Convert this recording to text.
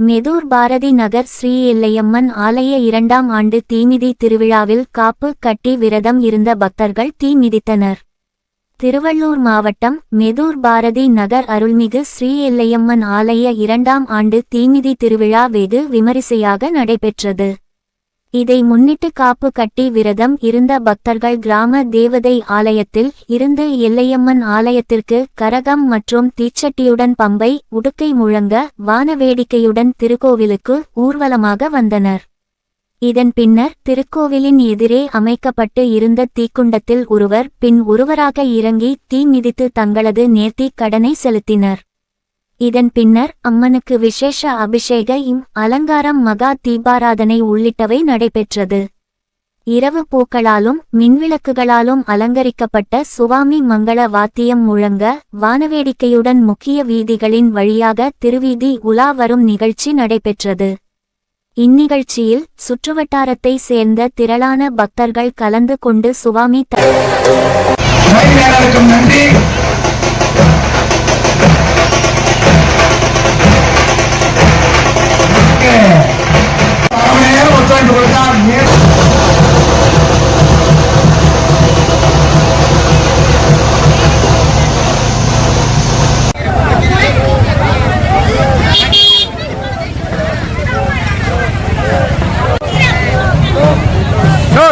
மெதூர் பாரதி நகர் ஸ்ரீ எல்லையம்மன் ஆலய 2ஆம் ஆண்டு தீமிதி திருவிழாவில் காப்பு கட்டி விரதம் இருந்த பக்தர்கள் தீ மிதித்தனர். திருவள்ளூர் மாவட்டம் மெதூர் பாரதி நகர் அருள்மிகு ஸ்ரீ எல்லையம்மன் ஆலய 2ஆம் ஆண்டு தீமிதி திருவிழா வெகு விமரிசையாக நடைபெற்றது. இதை முன்னிட்டு காப்பு கட்டி விரதம் இருந்த பக்தர்கள் கிராம தேவதை ஆலயத்தில் இருந்து எல்லையம்மன் ஆலயத்திற்கு கரகம் மற்றும் தீச்சட்டியுடன் பம்பை உடுக்கை முழங்க வானவேடிக்கையுடன் திருக்கோவிலுக்கு ஊர்வலமாக வந்தனர். இதன் பின்னர் திருக்கோவிலின் எதிரே அமைக்கப்பட்டு இருந்த தீக்குண்டத்தில் ஒருவராக இறங்கி தீ மிதித்து தங்களது நேர்த்திக் கடனை செலுத்தினர். இதன் பின்னர் அம்மனுக்கு விசேஷ அபிஷேக அலங்காரம் மகா தீபாராதனை உள்ளிட்டவை நடைபெற்றது. இரவு பூக்களாலும் மின்விளக்குகளாலும் அலங்கரிக்கப்பட்ட சுவாமி மங்கள வாத்தியம் முழங்க வானவேடிக்கையுடன் முக்கிய வீதிகளின் வழியாக திருவீதி உலா வரும் நிகழ்ச்சி நடைபெற்றது. இந்நிகழ்ச்சியில் சுற்றுவட்டாரத்தை சேர்ந்த திரளான பக்தர்கள் கலந்து கொண்டு சுவாமி No!